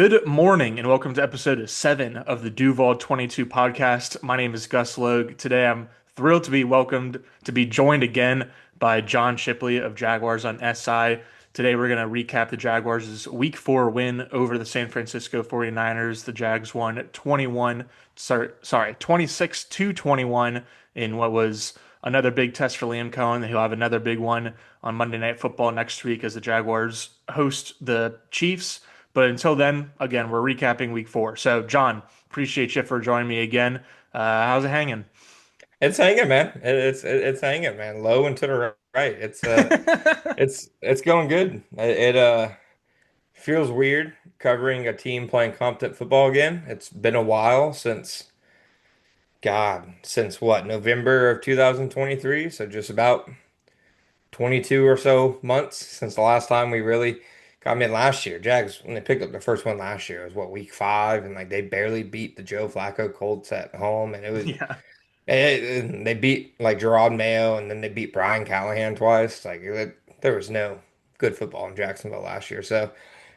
Good morning and welcome to episode 7 of the Duval 22 podcast. My name is Gus Logue. Today I'm thrilled to be welcomed to be joined again by John Shipley of Jaguars on SI. Today we're going to recap the Jaguars' week 4 win over the San Francisco 49ers. The Jags won 26 to 21 in what was another big test for Liam Coen. He'll have another big one on Monday Night Football next week as the Jaguars host the Chiefs. But until then, again, we're recapping week 4. So, John, appreciate you for joining me again. How's it hanging? It's hanging, man. It's hanging, man. Low and to the right. It's going good. It feels weird covering a team playing competent football again. It's been a while since what, November of 2023, so just about 22 or so months since the last time we really got them in last year. Jags, when they picked up the first one last year, it was what, week 5, and like they barely beat the Joe Flacco Colts at home, and it was Yeah, they beat like Gerard Mayo, and then they beat Brian Callahan twice. There was no good football in Jacksonville last year. So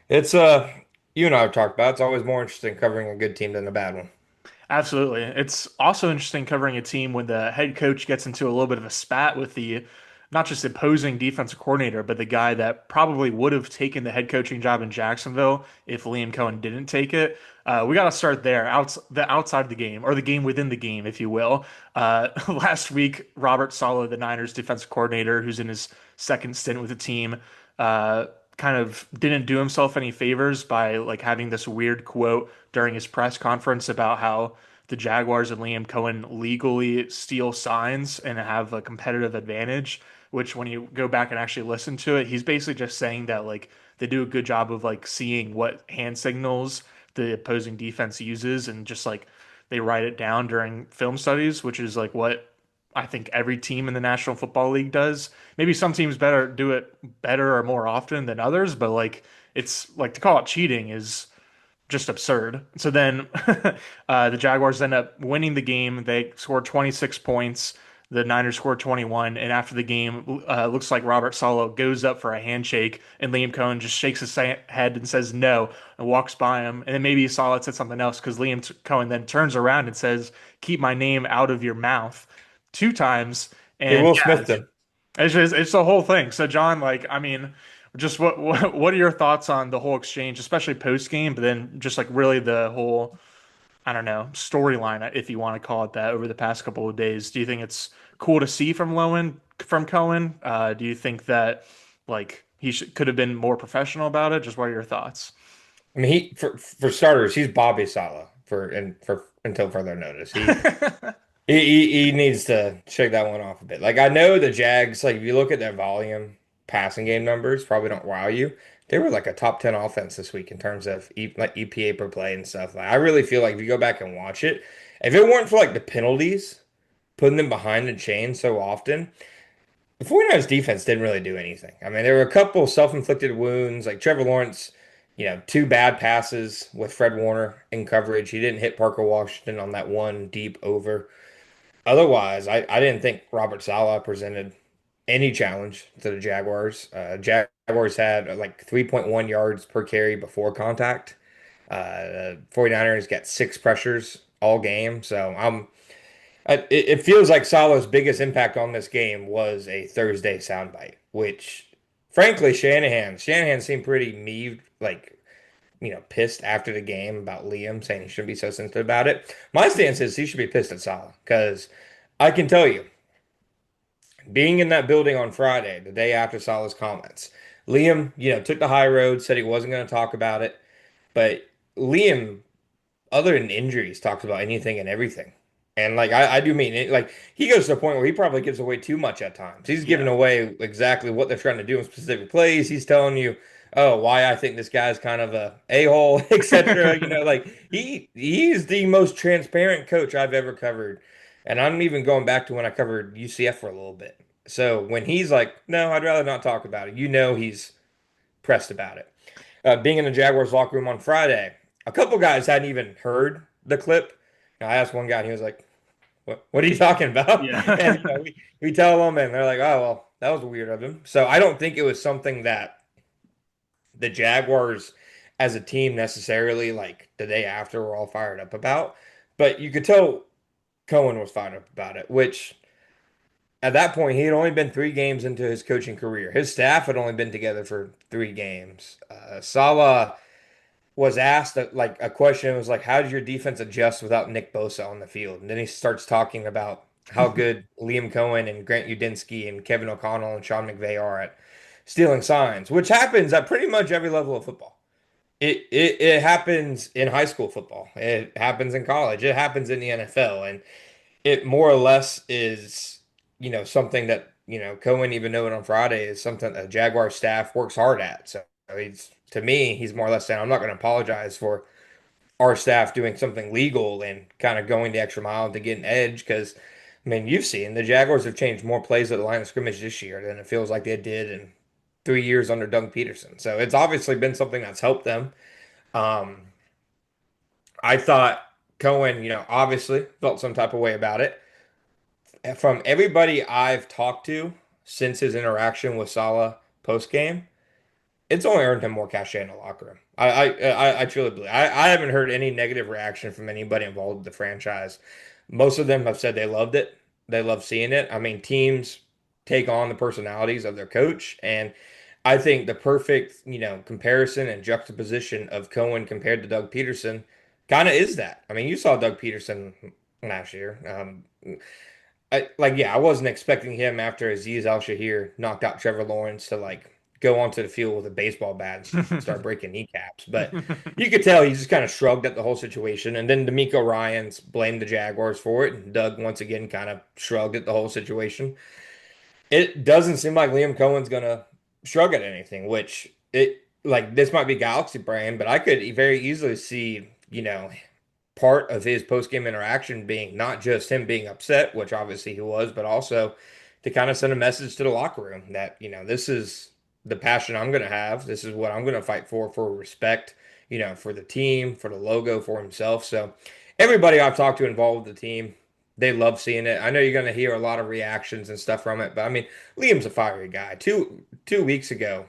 it's you and I have talked about, it's always more interesting covering a good team than a bad one. absolutely. It's also interesting covering a team when the head coach gets into a little bit of a spat with the not just opposing defensive coordinator, but the guy that probably would have taken the head coaching job in Jacksonville if Liam Coen didn't take it. We got to start there, outside the game, or the game within the game, if you will. Last week, Robert Saleh, the Niners defensive coordinator, who's in his second stint with the team, kind of didn't do himself any favors by like having this weird quote during his press conference about how the Jaguars and Liam Coen legally steal signs and have a competitive advantage, which when you go back and actually listen to it, he's basically just saying that like they do a good job of like seeing what hand signals the opposing defense uses and just like they write it down during film studies, which is like what I think every team in the National Football League does. Maybe some teams better do it better or more often than others, but like it's like to call it cheating is just absurd. So then the Jaguars end up winning the game. They scored 26 points. The Niners scored 21. And after the game, looks like Robert Saleh goes up for a handshake, and Liam Cohen just shakes his head and says no and walks by him. And then maybe Saleh said something else because Liam Cohen then turns around and says, "Keep my name out of your mouth," 2 times. He And Will yeah, Smith them. it's the whole thing. So John, like, I mean, just what are your thoughts on the whole exchange, especially post game, but then just like really the whole, I don't know, storyline, if you want to call it that, over the past couple of days. Do you think it's cool to see from Cohen? Do you think that like could have been more professional about it? Just what are your thoughts? I mean, for starters, he's Bobby Saleh for until further notice. He needs to shake that one off a bit. Like, I know the Jags, like if you look at their volume passing game numbers, probably don't wow you. They were like a top 10 offense this week in terms of like EPA per play and stuff. Like, I really feel like if you go back and watch it, if it weren't for like the penalties, putting them behind the chain so often, the 49ers defense didn't really do anything. I mean, there were a couple self-inflicted wounds, like Trevor Lawrence, 2 bad passes with Fred Warner in coverage. He didn't hit Parker Washington on that one deep over. Otherwise, I didn't think Robert Saleh presented any challenge to the Jaguars. Jaguars had like 3.1 yards per carry before contact. 49ers got 6 pressures all game. So it feels like Saleh's biggest impact on this game was a Thursday soundbite, which frankly, Shanahan seemed pretty meaved, like, pissed after the game about Liam saying he shouldn't be so sensitive about it. My stance is he should be pissed at Saleh because I can tell you, being in that building on Friday, the day after Saleh's comments, Liam, took the high road, said he wasn't going to talk about it, but Liam, other than injuries, talks about anything and everything. And like I do mean it, like he goes to the point where he probably gives away too much at times. He's giving Yeah. away exactly what they're trying to do in specific plays. He's telling you, oh, why I think this guy's kind of a a-hole, etc. Like he's the most transparent coach I've ever covered. And I'm even going back to when I covered UCF for a little bit. So when he's like, no, I'd rather not talk about it, he's pressed about it. Being in the Jaguars locker room on Friday, a couple guys hadn't even heard the clip. And I asked one guy, and he was like, "What are you talking about?" And Yeah. we tell them, and they're like, "Oh, well, that was weird of him." So I don't think it was something that the Jaguars as a team necessarily like the day after we're all fired up about. But you could tell Cohen was fired up about it, which at that point he had only been 3 games into his coaching career. His staff had only been together for 3 games. Salah was asked like a question. It was like, how did your defense adjust without Nick Bosa on the field? And then he starts talking about how good Liam Coen and Grant Udinski and Kevin O'Connell and Sean McVay are at stealing signs, which happens at pretty much every level of football. It happens in high school football. It happens in college. It happens in the NFL, and it more or less is something that Cohen even noted on Friday is something that Jaguar staff works hard at. So he's to me, he's more or less saying, I'm not going to apologize for our staff doing something legal and kind of going the extra mile to get an edge because, I mean, you've seen the Jaguars have changed more plays at the line of scrimmage this year than it feels like they did in 3 years under Doug Peterson. So it's obviously been something that's helped them. Um, I thought Cohen, obviously felt some type of way about it. From everybody I've talked to since his interaction with Saleh post game, it's only earned him more cachet in the locker room. I truly believe. I haven't heard any negative reaction from anybody involved with the franchise. Most of them have said they loved it. They love seeing it. I mean, teams take on the personalities of their coach, and I think the perfect, comparison and juxtaposition of Cohen compared to Doug Peterson kind of is that. I mean, you saw Doug Peterson last year. Yeah, I wasn't expecting him after Aziz Al-Shahir knocked out Trevor Lawrence to like go onto the field with a baseball bat and start breaking kneecaps. But you could tell he just kind of shrugged at the whole situation. And then D'Amico Ryans blamed the Jaguars for it. And Doug once again kind of shrugged at the whole situation. It doesn't seem like Liam Cohen's gonna shrug at anything, which it like this might be galaxy brain, but I could very easily see, part of his post-game interaction being not just him being upset, which obviously he was, but also to kind of send a message to the locker room that, this is the passion I'm going to have. This is what I'm going to fight for respect, for the team, for the logo, for himself. So everybody I've talked to involved with the team, they love seeing it. I know you're going to hear a lot of reactions and stuff from it, but I mean, Liam's a fiery guy. Two weeks ago,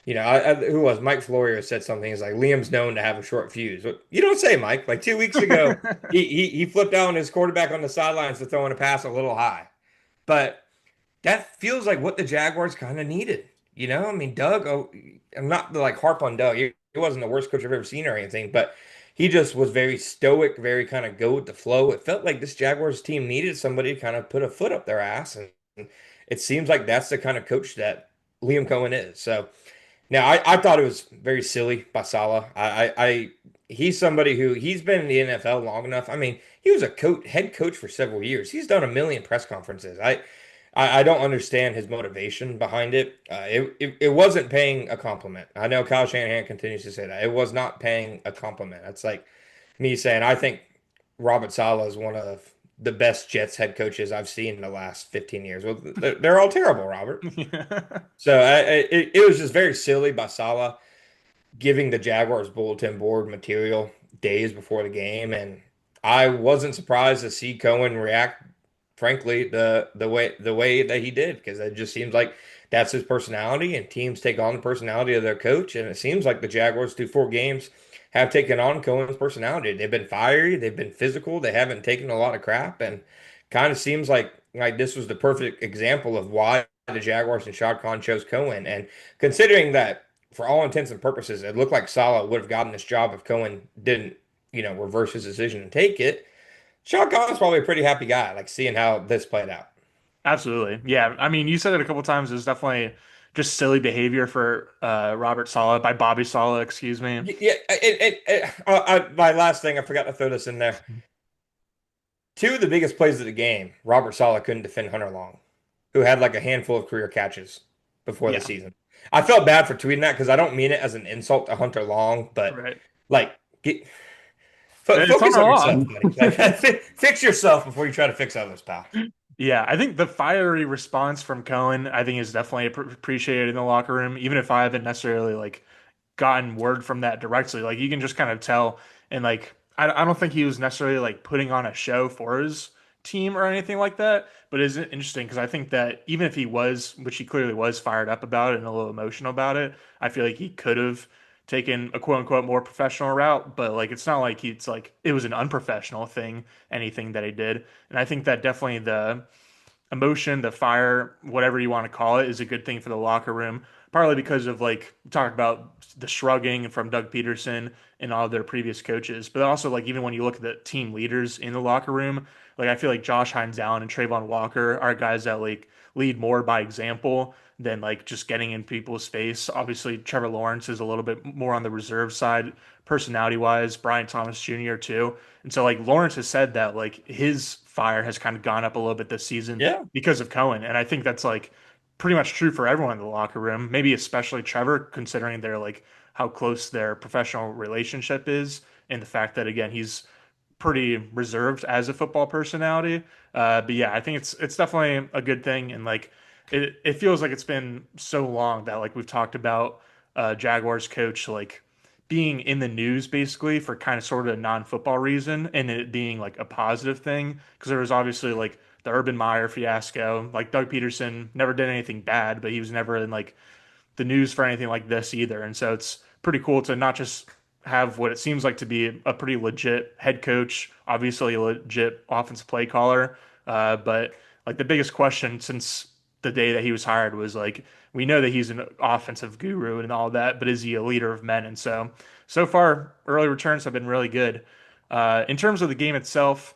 who was Mike Florio said something. He's like Liam's known to have a short fuse. But you don't say, Mike. Like 2 weeks ago, he flipped out on his quarterback on the sidelines to throwing a pass a little high. But that feels like what the Jaguars kind of needed. I mean, Doug. Oh, I'm not to like harp on Doug. He wasn't the worst coach I've ever seen or anything, but he just was very stoic, very kind of go with the flow. It felt like this Jaguars team needed somebody to kind of put a foot up their ass, and it seems like that's the kind of coach that Liam Cohen is. So. Now, I thought it was very silly by Saleh. He's somebody who he's been in the NFL long enough. I mean, he was a head coach for several years. He's done a million press conferences. I don't understand his motivation behind it. It wasn't paying a compliment. I know Kyle Shanahan continues to say that. It was not paying a compliment. That's like me saying I think Robert Saleh is one of the best Jets head coaches I've seen in the last 15 years. Well, they're all terrible, Robert. Yeah. So it was just very silly by Saleh giving the Jaguars bulletin board material days before the game, and I wasn't surprised to see Cohen react, frankly, the way that he did, because it just seems like that's his personality, and teams take on the personality of their coach, and it seems like the Jaguars through 4 games have taken on Cohen's personality. They've been fiery, they've been physical, they haven't taken a lot of crap, and kind of seems like this was the perfect example of why the Jaguars and Shad Khan chose Cohen. And considering that, for all intents and purposes, it looked like Saleh would have gotten this job if Cohen didn't, reverse his decision and take it. Shad Khan's probably a pretty happy guy, like seeing how this played out. Absolutely. Yeah. I mean, you said it a couple times. It was definitely just silly behavior for Robert Saleh by Bobby Saleh, excuse me. Yeah, my last thing, I forgot to throw this in there. Two of the biggest plays of the game, Robert Saleh couldn't defend Hunter Long, who had like a handful of career catches before the Yeah. season. I felt bad for tweeting that because I don't mean it as an insult to Hunter Long, but Right. like get It's focus Hunter on yourself, Long. buddy. Like fix yourself before you try to fix others, pal. Yeah, I think the fiery response from Cohen, I think, is definitely appreciated in the locker room, even if I haven't necessarily like gotten word from that directly. Like you can just kind of tell, and like I don't think he was necessarily like putting on a show for his team or anything like that. But it's interesting because I think that even if he was, which he clearly was fired up about it and a little emotional about it, I feel like he could have taken a quote unquote more professional route, but like it's not like it's like it was an unprofessional thing, anything that he did. And I think that definitely the emotion, the fire, whatever you want to call it, is a good thing for the locker room. Partly because of like we talked about the shrugging from Doug Peterson and all of their previous coaches, but also like even when you look at the team leaders in the locker room, like I feel like Josh Hines Allen and Travon Walker are guys that like lead more by example than like just getting in people's face. Obviously, Trevor Lawrence is a little bit more on the reserve side, personality wise. Brian Thomas Jr. too, and so like Lawrence has said that like his fire has kind of gone up a little bit this season Yeah. because of Cohen. And I think that's like pretty much true for everyone in the locker room, maybe especially Trevor, considering their like how close their professional relationship is and the fact that again he's pretty reserved as a football personality. But yeah, I think it's definitely a good thing, and like it feels like it's been so long that like we've talked about Jaguars coach like being in the news basically for kind of sort of a non-football reason, and it being like a positive thing because there was obviously like the Urban Meyer fiasco. Like Doug Peterson never did anything bad, but he was never in like the news for anything like this either. And so it's pretty cool to not just have what it seems like to be a pretty legit head coach, obviously a legit offensive play caller, but like the biggest question since the day that he was hired was like, we know that he's an offensive guru and all that, but is he a leader of men? And so, so far, early returns have been really good. In terms of the game itself,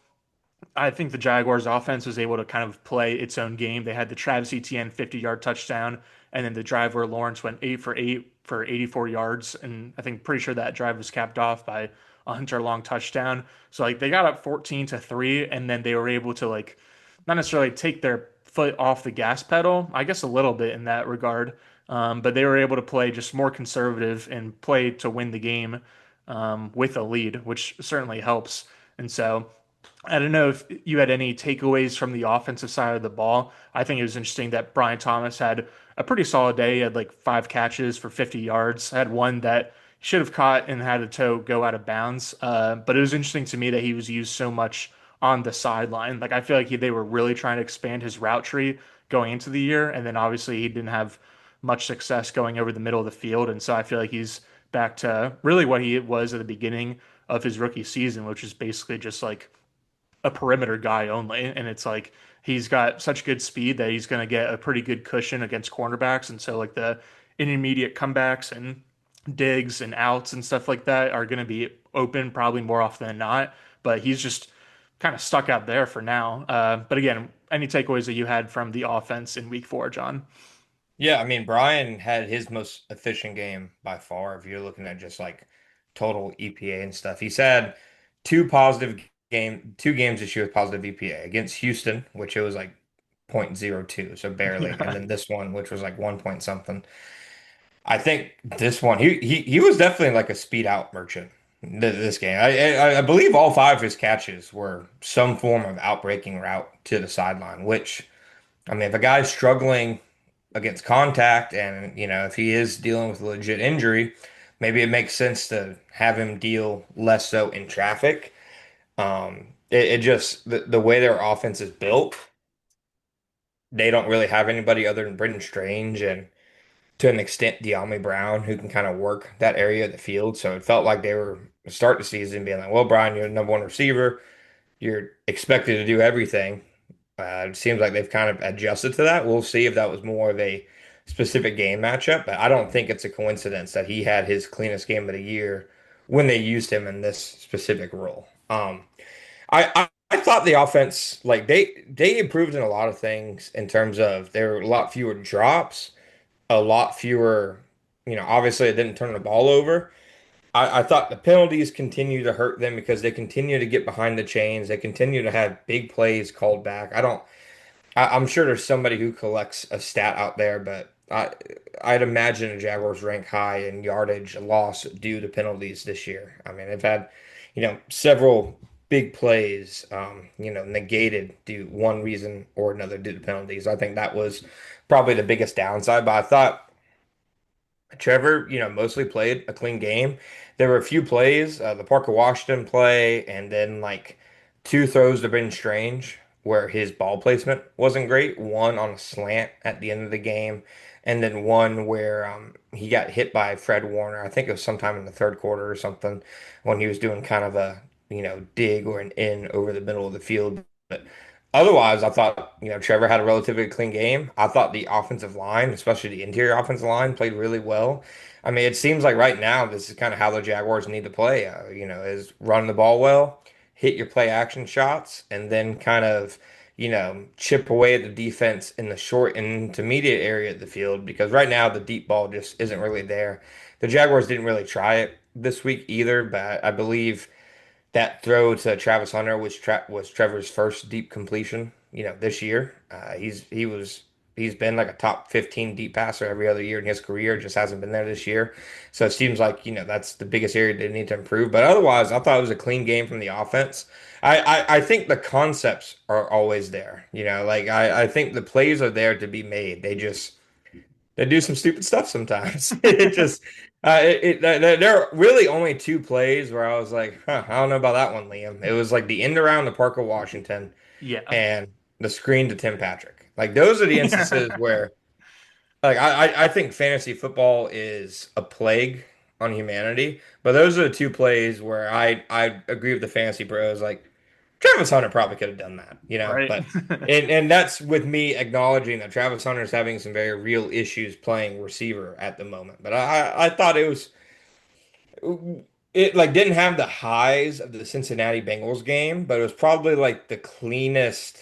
I think the Jaguars offense was able to kind of play its own game. They had the Travis Etienne 50-yard touchdown, and then the drive where Lawrence went 8 for 8 for 84 yards. And I think pretty sure that drive was capped off by a Hunter Long touchdown. So like they got up 14-3, and then they were able to like not necessarily take their foot off the gas pedal, I guess a little bit in that regard. But they were able to play just more conservative and play to win the game with a lead, which certainly helps. And so I don't know if you had any takeaways from the offensive side of the ball. I think it was interesting that Brian Thomas had a pretty solid day. He had like 5 catches for 50 yards. Had one that he should have caught and had a toe go out of bounds. But it was interesting to me that he was used so much on the sideline. Like I feel like they were really trying to expand his route tree going into the year, and then obviously he didn't have much success going over the middle of the field. And so I feel like he's back to really what he was at the beginning of his rookie season, which is basically just like a perimeter guy only. And it's like he's got such good speed that he's going to get a pretty good cushion against cornerbacks. And so, like, the intermediate comebacks and digs and outs and stuff like that are going to be open probably more often than not. But he's just kind of stuck out there for now. But again, any takeaways that you had from the offense in week 4, John? Yeah, I mean, Brian had his most efficient game by far. If you're looking at just like total EPA and stuff, he's had two games this year with positive EPA against Houston, which it was like 0.02, so barely, and then this one, which was like 1 point something. I think this one, he was definitely like a speed out merchant. This game, I believe all 5 of his catches were some form of outbreaking route to the sideline, which. I mean, if a guy's struggling against contact and, if he is dealing with a legit injury, maybe it makes sense to have him deal less so in traffic. It just, the way their offense is built, they don't really have anybody other than Brendan Strange and to an extent De'Ami Brown who can kind of work that area of the field. So it felt like they were start the season being like, well, Brian, you're the number 1 receiver. You're expected to do everything. It seems like they've kind of adjusted to that. We'll see if that was more of a specific game matchup, but I don't think it's a coincidence that he had his cleanest game of the year when they used him in this specific role. I thought the offense like they improved in a lot of things in terms of there were a lot fewer drops, a lot fewer, obviously it didn't turn the ball over. I thought the penalties continue to hurt them because they continue to get behind the chains. They continue to have big plays called back. I'm sure there's somebody who collects a stat out there, but I'd imagine the Jaguars rank high in yardage loss due to penalties this year. I mean, they've had, several big plays, negated due one reason or another due to penalties. I think that was probably the biggest downside, but I thought Trevor, mostly played a clean game. There were a few plays, the Parker Washington play, and then like 2 throws to Ben Strange where his ball placement wasn't great. One on a slant at the end of the game, and then one where he got hit by Fred Warner. I think it was sometime in the third quarter or something when he was doing kind of a dig or an in over the middle of the field. But otherwise, I thought Trevor had a relatively clean game. I thought the offensive line, especially the interior offensive line, played really well. I mean, it seems like right now this is kind of how the Jaguars need to play. Is run the ball well, hit your play action shots, and then kind of chip away at the defense in the short and intermediate area of the field because right now the deep ball just isn't really there. The Jaguars didn't really try it this week either, but I believe that throw to Travis Hunter was Trevor's first deep completion, this year. He's been like a top 15 deep passer every other year in his career, just hasn't been there this year. So it seems like, that's the biggest area they need to improve. But otherwise, I thought it was a clean game from the offense. I think the concepts are always there. Like I think the plays are there to be made. They do some stupid stuff sometimes. It just there are really only two plays where I was like, huh, I don't know about that one, Liam. It was like the end around the Parker Washington Yeah. and the screen to Tim Patrick. Like those are the instances where like I think fantasy football is a plague on humanity, but those are the two plays where I agree with the fantasy bros. Like Travis Hunter probably could have done that, Right. but and that's with me acknowledging that Travis Hunter is having some very real issues playing receiver at the moment. But I thought it like didn't have the highs of the Cincinnati Bengals game, but it was probably like the cleanest,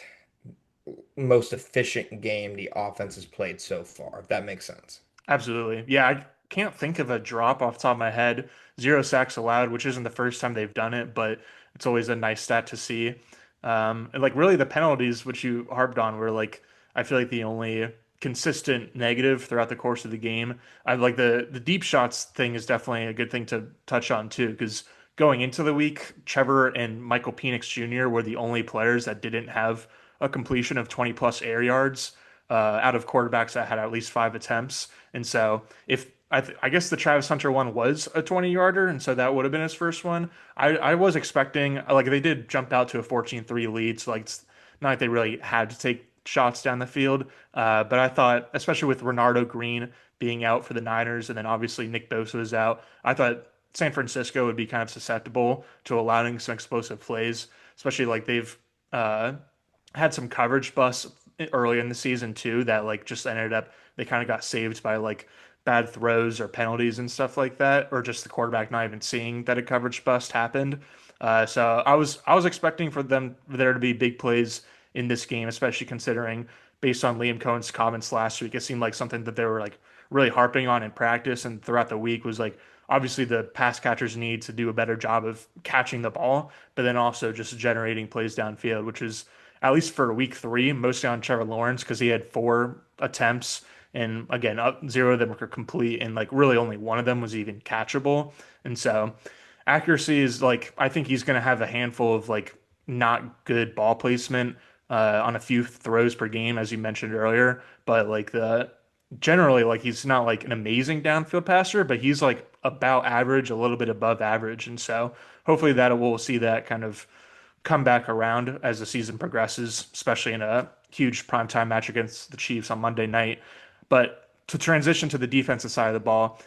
most efficient game the offense has played so far, if that makes sense. Absolutely. Yeah, I can't think of a drop off the top of my head. Zero sacks allowed, which isn't the first time they've done it, but it's always a nice stat to see. And like really the penalties which you harped on were like I feel like the only consistent negative throughout the course of the game. I like the deep shots thing is definitely a good thing to touch on too, because going into the week, Trevor and Michael Penix Jr. were the only players that didn't have a completion of 20 plus air yards out of quarterbacks that had at least five attempts. And so if I guess the Travis Hunter one was a 20-yarder, and so that would have been his first one. I was expecting like they did jump out to a 14-3 lead, so like it's not like they really had to take shots down the field. But I thought, especially with Renardo Green being out for the Niners, and then obviously Nick Bosa was out, I thought San Francisco would be kind of susceptible to allowing some explosive plays, especially like they've uh, had some coverage busts early in the season too that like just ended up they kind of got saved by like bad throws or penalties and stuff like that, or just the quarterback not even seeing that a coverage bust happened. So I was expecting for there to be big plays in this game, especially considering based on Liam Cohen's comments last week, it seemed like something that they were like really harping on in practice and throughout the week was like obviously the pass catchers need to do a better job of catching the ball, but then also just generating plays downfield, which is at least for week three, mostly on Trevor Lawrence because he had four attempts. And again, zero of them were complete, and like really only one of them was even catchable. And so accuracy is like, I think he's going to have a handful of like not good ball placement on a few throws per game, as you mentioned earlier. But like the generally, like he's not like an amazing downfield passer, but he's like about average, a little bit above average. And so hopefully that we'll see that kind of come back around as the season progresses, especially in a huge primetime match against the Chiefs on Monday night. But to transition to the defensive side of the ball,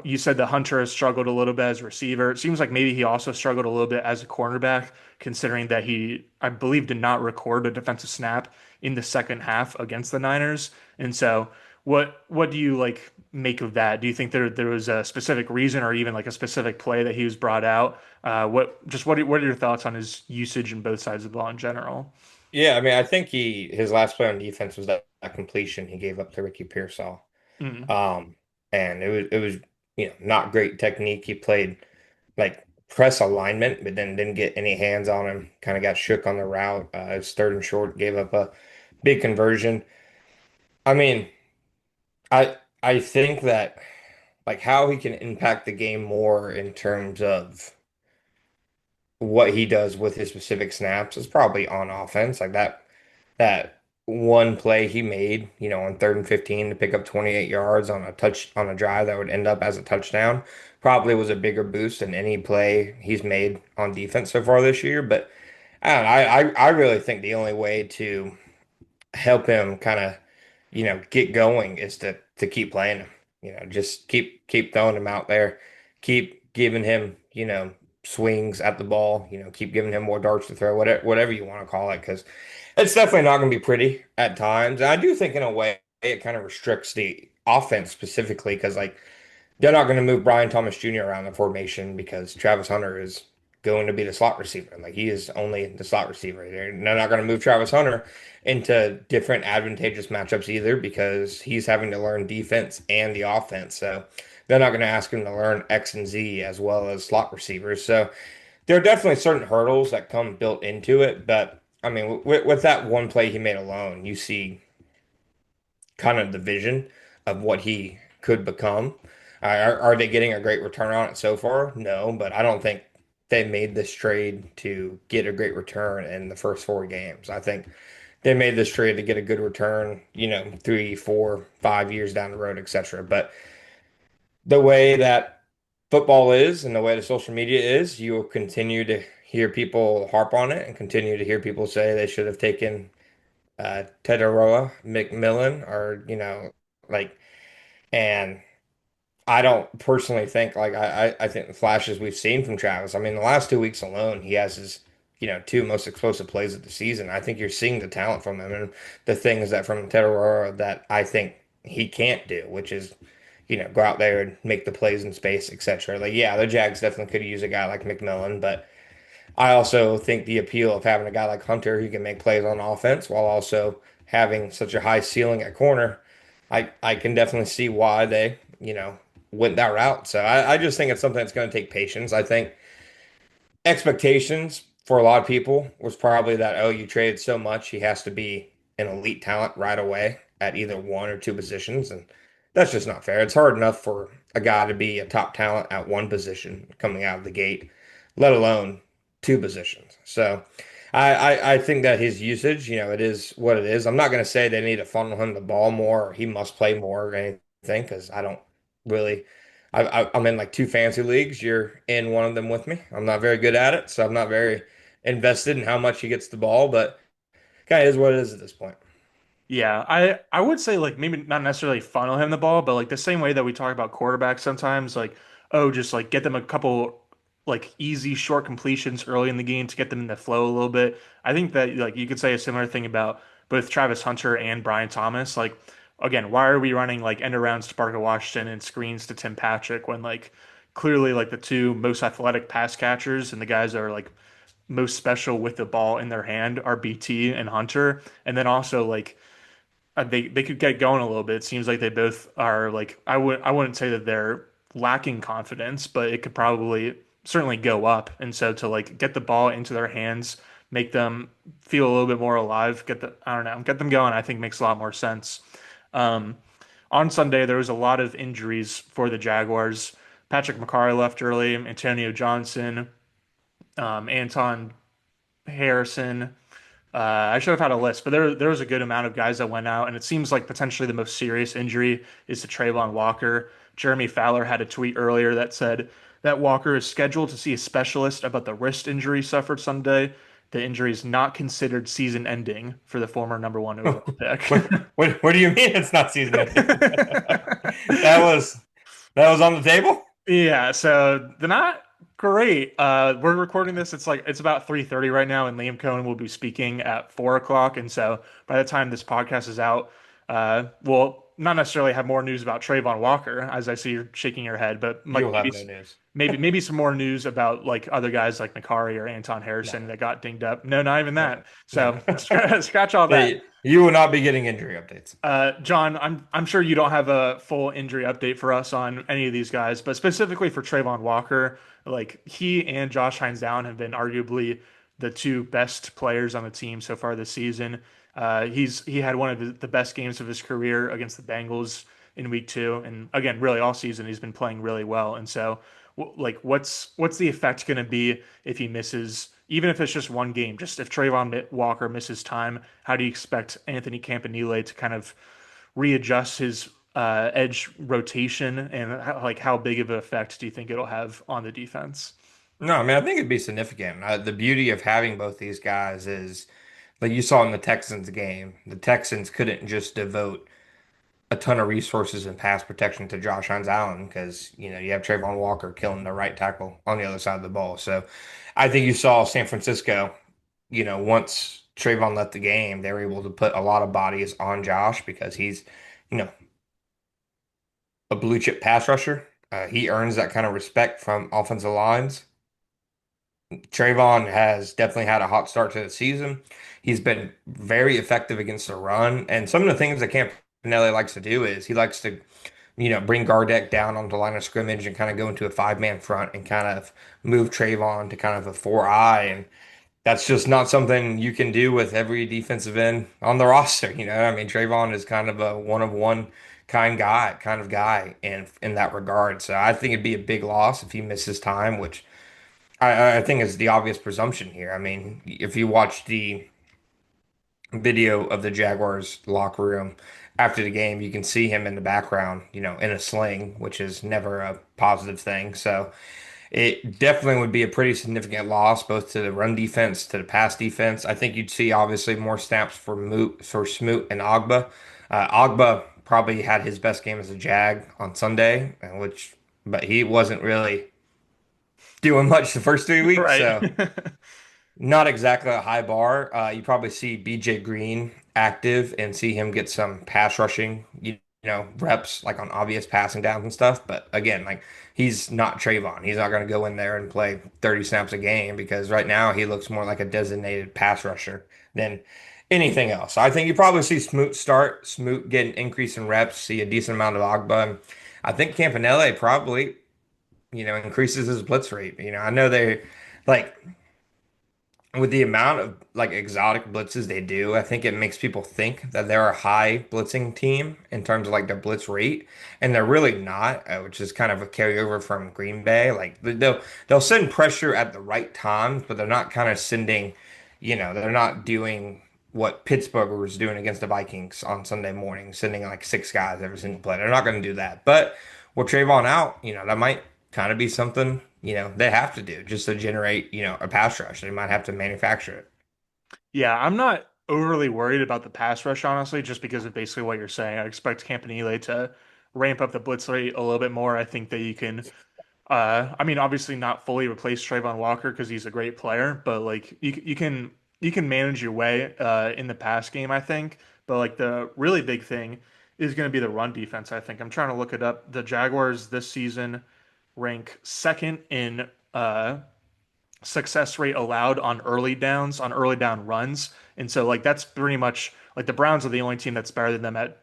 you said that Hunter has struggled a little bit as a receiver. It seems like maybe he also struggled a little bit as a cornerback, considering that he, I believe, did not record a defensive snap in the second half against the Niners. And so, what do you like make of that? Do you think there was a specific reason or even like a specific play that he was brought out? What are your thoughts on his usage in both sides of the ball in general? Yeah, I mean, I think his last play on defense was that completion he gave up to Ricky Pearsall. Mm, Um, and it was not great technique. He played like press alignment, but then didn't get any hands on him. Kind of got shook on the route. It was third and short, gave up a big conversion. I mean, I think that like how he can impact the game more in terms of what he does with his specific snaps is probably on offense. Like that one play he made, on third and 15 to pick up 28 yards on a drive that would end up as a touchdown, probably was a bigger boost than any play he's made on defense so far this year. But I don't know, I really think the only way to help him kind of, get going is to to keep playing him. Just keep throwing him out there, keep giving him, swings at the ball, keep giving him more darts to throw, whatever you want to call it, because it's definitely not going to be pretty at times. And I do think in a way it kind of restricts the offense specifically because like they're not going to move Brian Thomas Jr. around the formation because Travis Hunter is going to be the slot receiver. Like he is only the slot receiver. They're not going to move Travis Hunter into different advantageous matchups either because he's having to learn defense and the offense. So they're not going to ask him to learn X and Z as well as slot receivers. So there are definitely certain hurdles that come built into it. But I mean, with that one play he made alone, you see kind of the vision of what he could become. Are they getting a great return on it so far? No, but I don't think they made this trade to get a great return in the first 4 games. I think they made this trade to get a good return, 3, 4, 5 years down the road, etc. But the way that football is and the way the social media is, you will continue to hear people harp on it and continue to hear people say they should have taken Teteroa McMillan or, like, and I don't personally think like I think the flashes we've seen from Travis. I mean, the last 2 weeks alone, he has his, two most explosive plays of the season. I think you're seeing the talent from him and the things that from Teteroa that I think he can't do, which is, go out there and make the plays in space, etc. Like, yeah, the Jags definitely could use a guy like McMillan, but I also think the appeal of having a guy like Hunter who can make plays on offense while also having such a high ceiling at corner, I can definitely see why they, went that route. So I just think it's something that's going to take patience. I think expectations for a lot of people was probably that, oh, you traded so much, he has to be an elite talent right away at either one or two positions. And that's just not fair. It's hard enough for a guy to be a top talent at one position coming out of the gate, let alone two positions. So I think that his usage, it is what it is. I'm not going to say they need to funnel him the ball more or he must play more or anything because I don't really. I'm in like two fantasy leagues. You're in one of them with me. I'm not very good at it, so I'm not very invested in how much he gets the ball, but kind of is what it is at this point. Yeah, I would say like maybe not necessarily funnel him the ball, but like the same way that we talk about quarterbacks sometimes, like oh, just like get them a couple like easy short completions early in the game to get them in the flow a little bit. I think that like you could say a similar thing about both Travis Hunter and Brian Thomas. Like again, why are we running like end arounds to Parker Washington and screens to Tim Patrick when like clearly like the two most athletic pass catchers and the guys that are like most special with the ball in their hand are BT and Hunter, and then also like they could get going a little bit. It seems like they both are like I wouldn't say that they're lacking confidence, but it could probably certainly go up. And so to like get the ball into their hands, make them feel a little bit more alive, I don't know, get them going, I think makes a lot more sense. Um, on Sunday there was a lot of injuries for the Jaguars. Patrick McCarry left early, Antonio Johnson, Anton Harrison. I should have had a list, but there was a good amount of guys that went out, and it seems like potentially the most serious injury is to Travon Walker. Jeremy Fowler had a tweet earlier that said that Walker is scheduled to see a specialist about the wrist injury suffered Sunday. The injury is not considered season ending for the former number one overall pick. What do you mean it's not season ending? That was that was on the table? Yeah, so they're not great. We're recording this. It's about 3:30 right now, and Liam Coen will be speaking at 4 o'clock. And so by the time this podcast is out, we'll not necessarily have more news about Travon Walker, as I see you're shaking your head, but like You'll have no news. maybe some more news about like other guys like Macari or Anton No, Harrison that got dinged up. No, not even no, that. no. So scratch all that. You will not be getting injury updates. John, I'm sure you don't have a full injury update for us on any of these guys, but specifically for Travon Walker, like he and Josh Hines Allen have been arguably the two best players on the team so far this season. He had one of the best games of his career against the Bengals in week 2, and again, really all season he's been playing really well. And so, like, what's the effect going to be if he misses, even if it's just one game? Just if Travon Walker misses time, how do you expect Anthony Campanile to kind of readjust his edge rotation, and like how big of an effect do you think it'll have on the defense? No, I mean, I think it'd be significant. The beauty of having both these guys is, like you saw in the Texans game, the Texans couldn't just devote a ton of resources and pass protection to Josh Hines Allen because you have Travon Walker killing the right tackle on the other side of the ball. So I think you saw San Francisco, once Trayvon left the game, they were able to put a lot of bodies on Josh because he's, you know, a blue chip pass rusher. He earns that kind of respect from offensive lines. Trayvon has definitely had a hot start to the season. He's been very effective against the run. And some of the things that Campanelli likes to do is he likes to, bring Gardeck down onto the line of scrimmage and kind of go into a five-man front and kind of move Trayvon to kind of a four-eye. And that's just not something you can do with every defensive end on the roster. I mean, Trayvon is kind of a one of one kind of guy in that regard. So I think it'd be a big loss if he misses time, which I think is the obvious presumption here. I mean, if you watch the video of the Jaguars locker room after the game, you can see him in the background, in a sling, which is never a positive thing. So it definitely would be a pretty significant loss, both to the run defense, to the pass defense. I think you'd see obviously more snaps for Smoot and Ogba. Ogba probably had his best game as a Jag on Sunday, but he wasn't really doing much the first 3 weeks, Right. so not exactly a high bar. You probably see BJ Green active and see him get some pass rushing, reps like on obvious passing downs and stuff. But again, like he's not Trayvon. He's not going to go in there and play 30 snaps a game because right now he looks more like a designated pass rusher than anything else. I think you probably see Smoot get an increase in reps, see a decent amount of Ogba. I think Campanelle probably, increases his blitz rate. I know they like with the amount of like exotic blitzes they do, I think it makes people think that they're a high blitzing team in terms of like their blitz rate, and they're really not, which is kind of a carryover from Green Bay. Like they'll send pressure at the right times, but they're not kind of sending, they're not doing what Pittsburgh was doing against the Vikings on Sunday morning, sending like six guys every single play. They're not going to do that. But with Trayvon out, that might kind of be something, they have to do just to generate, a pass rush. They might have to manufacture it. Yeah, I'm not overly worried about the pass rush, honestly, just because of basically what you're saying. I expect Campanile to ramp up the blitz rate a little bit more. I think that you can, I mean, obviously not fully replace Travon Walker because he's a great player, but like you can manage your way in the pass game, I think. But like the really big thing is going to be the run defense, I think. I'm trying to look it up. The Jaguars this season rank second in success rate allowed on early down runs. And so like that's pretty much like the Browns are the only team that's better than them at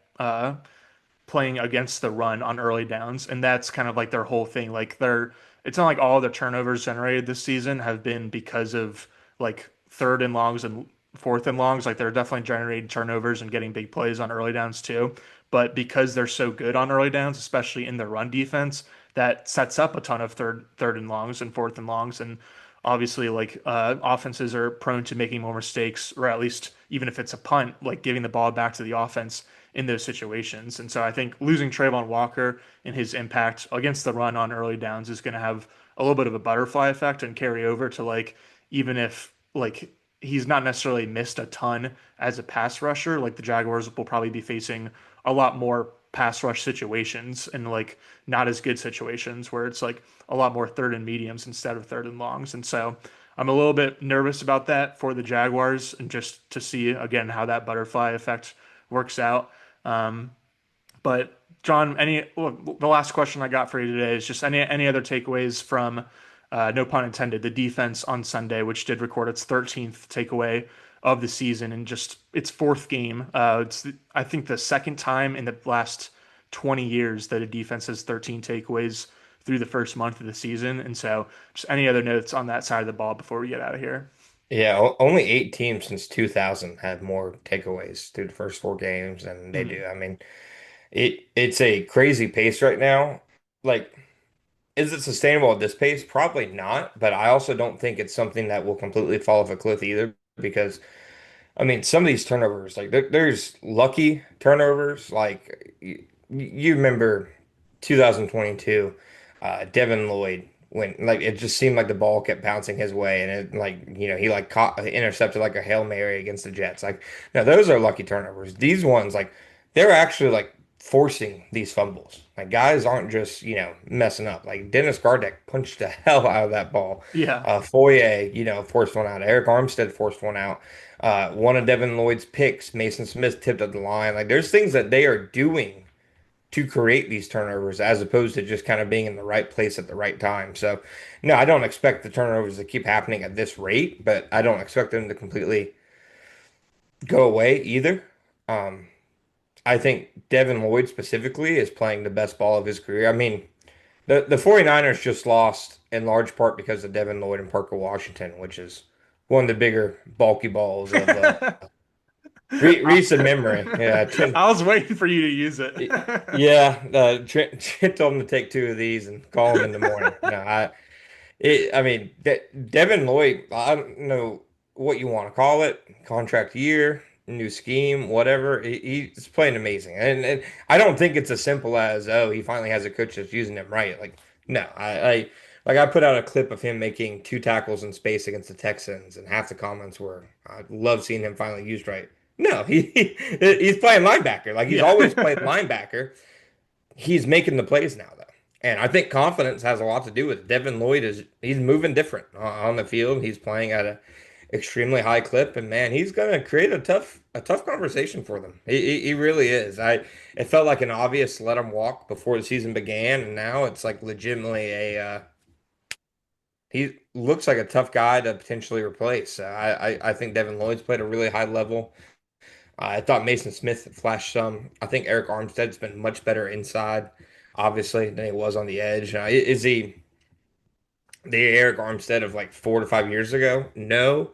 playing against the run on early downs, and that's kind of like their whole thing. Like it's not like all the turnovers generated this season have been because of like third and longs and fourth and longs. Like they're definitely generating turnovers and getting big plays on early downs too. But because they're so good on early downs, especially in their run defense, that sets up a ton of third and longs and fourth and longs. And obviously, like offenses are prone to making more mistakes, or at least even if it's a punt, like giving the ball back to the offense in those situations. And so I think losing Travon Walker and his impact against the run on early downs is going to have a little bit of a butterfly effect and carry over to like even if like he's not necessarily missed a ton as a pass rusher, like the Jaguars will probably be facing a lot more pass rush situations and like not as good situations where it's like a lot more third and mediums instead of third and longs. And so I'm a little bit nervous about that for the Jaguars and just to see again how that butterfly effect works out. Um, but John, the last question I got for you today is just any other takeaways from no pun intended, the defense on Sunday, which did record its 13th takeaway of the season and just its fourth game. It's I think the second time in the last 20 years that a defense has 13 takeaways through the first month of the season. And so, just any other notes on that side of the ball before we get out of here? Yeah, only 8 teams since 2000 had more takeaways through the first 4 games than they Mm. do. I mean, it's a crazy pace right now. Like, is it sustainable at this pace? Probably not, but I also don't think it's something that will completely fall off a cliff either because I mean, some of these turnovers, like there's lucky turnovers. Like you remember 2022, Devin Lloyd when like it just seemed like the ball kept bouncing his way, and it like he like caught intercepted like a Hail Mary against the Jets. Like no, those are lucky turnovers. These ones like they're actually like forcing these fumbles. Like guys aren't just, messing up. Like Dennis Gardeck punched the hell out of that ball. Yeah. Foye, forced one out. Eric Armstead forced one out. One of Devin Lloyd's picks, Mason Smith tipped at the line. Like there's things that they are doing to create these turnovers as opposed to just kind of being in the right place at the right time. So, no, I don't expect the turnovers to keep happening at this rate, but I don't expect them to completely go away either. Um, I think Devin Lloyd specifically is playing the best ball of his career. I mean, the 49ers just lost in large part because of Devin Lloyd and Parker Washington, which is one of the bigger bulky balls of recent memory. Yeah, I was waiting for you to use it. yeah. Trent told him to take two of these and call him in the morning. No, I mean, Devin Lloyd. I don't know what you want to call it. Contract year, new scheme, whatever. He's playing amazing, and I don't think it's as simple as oh, he finally has a coach that's using him right. Like, no, I put out a clip of him making two tackles in space against the Texans, and half the comments were, "I love seeing him finally used right." No, he's playing linebacker. Like he's Yeah. always played linebacker. He's making the plays now though. And I think confidence has a lot to do with it. Devin Lloyd he's moving different on the field. He's playing at a extremely high clip and man, he's going to create a tough conversation for them. He really is. It felt like an obvious let him walk before the season began and now it's like legitimately he looks like a tough guy to potentially replace. I think Devin Lloyd's played a really high level. I thought Mason Smith flashed some. I think Eric Armstead's been much better inside, obviously, than he was on the edge. Is he the Eric Armstead of like 4 to 5 years ago? No,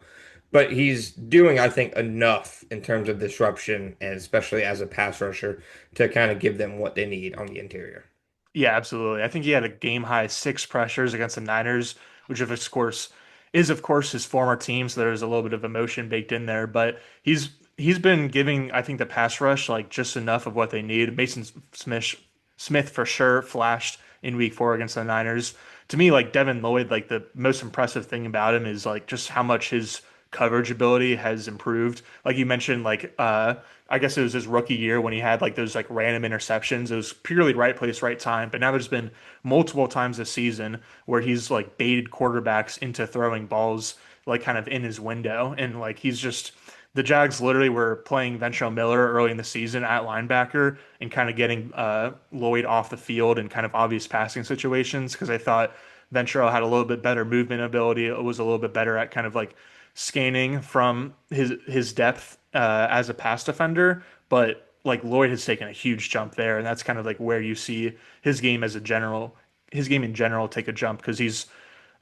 but he's doing, I think, enough in terms of disruption and especially as a pass rusher to kind of give them what they need on the interior. Yeah, absolutely. I think he had a game high six pressures against the Niners, which of course his former team, so there's a little bit of emotion baked in there. But he's been giving, I think, the pass rush like just enough of what they need. Smith for sure flashed in week 4 against the Niners. To me, like Devin Lloyd, like the most impressive thing about him is like just how much his coverage ability has improved. Like you mentioned, like I guess it was his rookie year when he had like those like random interceptions. It was purely right place, right time. But now there's been multiple times this season where he's like baited quarterbacks into throwing balls like kind of in his window. And like he's just the Jags literally were playing Ventrell Miller early in the season at linebacker and kind of getting Lloyd off the field in kind of obvious passing situations because I thought Ventrell had a little bit better movement ability. It was a little bit better at kind of like scanning from his depth as a pass defender, but like Lloyd has taken a huge jump there, and that's kind of like where you see his game in general take a jump because he's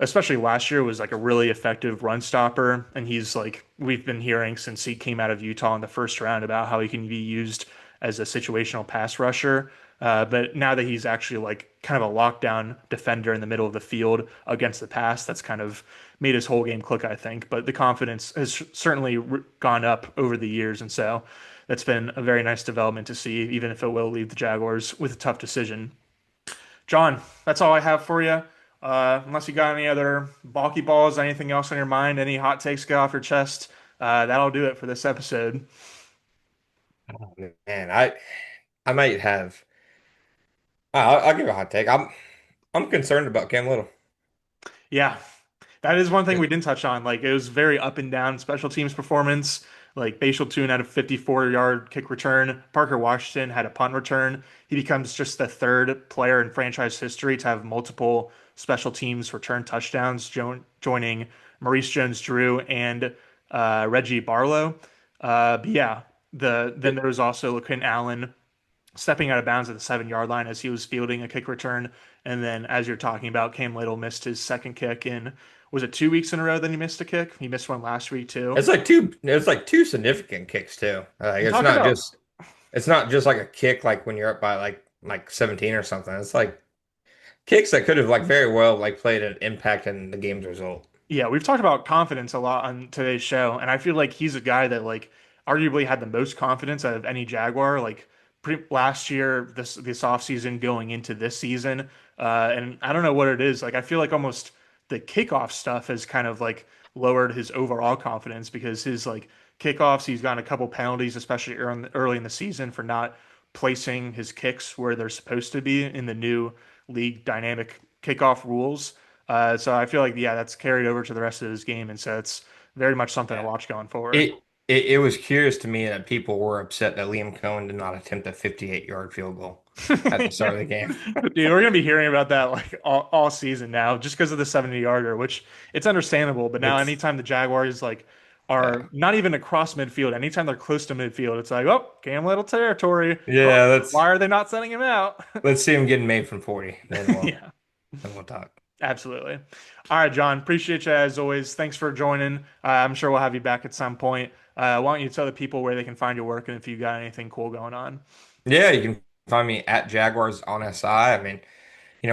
especially last year was like a really effective run stopper, and he's like we've been hearing since he came out of Utah in the first round about how he can be used as a situational pass rusher. But now that he's actually like kind of a lockdown defender in the middle of the field against the pass, that's kind of made his whole game click, I think. But the confidence has certainly gone up over the years, and so that's been a very nice development to see, even if it will leave the Jaguars with a tough decision. John, that's all I have for you. Unless you got any other balky balls, anything else on your mind, any hot takes get off your chest, that'll do it for this episode. Oh, man, I might have. I'll give a hot take. I'm concerned about Cam Little. Yeah, that is one thing we didn't touch on. Like it was very up and down special teams performance. Like Bashal Tune had a 54-yard kick return. Parker Washington had a punt return. He becomes just the third player in franchise history to have multiple special teams return touchdowns, joining Maurice Jones-Drew and Reggie Barlow. But yeah, then there was also Quinn Allen stepping out of bounds at the 7 yard line as he was fielding a kick return. And then, as you're talking about, Cam Little missed his second kick in, was it 2 weeks in a row that he missed a kick? He missed one last week too. It's like two significant kicks too. Like And it's talk not about, just it's not just like a kick like when you're up by like 17 or something. It's like kicks that could have like very well like played an impact in the game's result. yeah, we've talked about confidence a lot on today's show. And I feel like he's a guy that, like, arguably had the most confidence out of any Jaguar. Like, last year, this offseason going into this season. And I don't know what it is. Like, I feel like almost the kickoff stuff has kind of like lowered his overall confidence because his like kickoffs, he's gotten a couple penalties, especially early in the season for not placing his kicks where they're supposed to be in the new league dynamic kickoff rules. So I feel like, yeah, that's carried over to the rest of his game. And so it's very much something to Yeah. watch going forward. It was curious to me that people were upset that Liam Coen did not attempt a 58-yard field goal at the start Yeah. of the game. Dude, we're gonna be hearing about that like all season now, just because of the 70 yarder, which it's understandable. But now, It's anytime the Jaguars like yeah. are not even across midfield, anytime they're close to midfield, it's like, oh, Cam Little territory. Oh, Yeah, why are they not sending him out? let's see him getting made from 40. Yeah, Then we'll talk. absolutely. All right, John, appreciate you as always. Thanks for joining. I'm sure we'll have you back at some point. Why don't you tell the people where they can find your work and if you got anything cool going on? Yeah, you can find me at Jaguars on SI. I mean,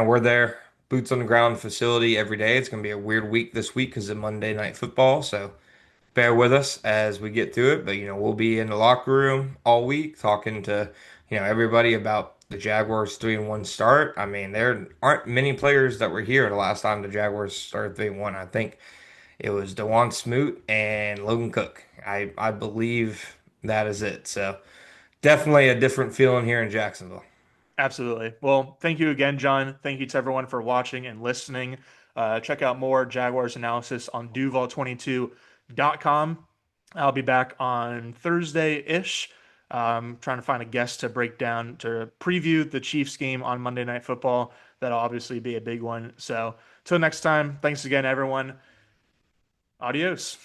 we're there, boots on the ground facility every day. It's going to be a weird week this week because of Monday Night Football. So bear with us as we get through it. But, we'll be in the locker room all week talking to, everybody about the Jaguars 3-1 start. I mean, there aren't many players that were here the last time the Jaguars started 3-1. I think it was Dewan Smoot and Logan Cook. I believe that is it. So definitely a different feeling here in Jacksonville. Absolutely. Well, thank you again, John. Thank you to everyone for watching and listening. Check out more Jaguars analysis on Duval22.com. I'll be back on Thursday-ish, trying to find a guest to break down, to preview the Chiefs game on Monday Night Football. That'll obviously be a big one. So, till next time, thanks again, everyone. Adios.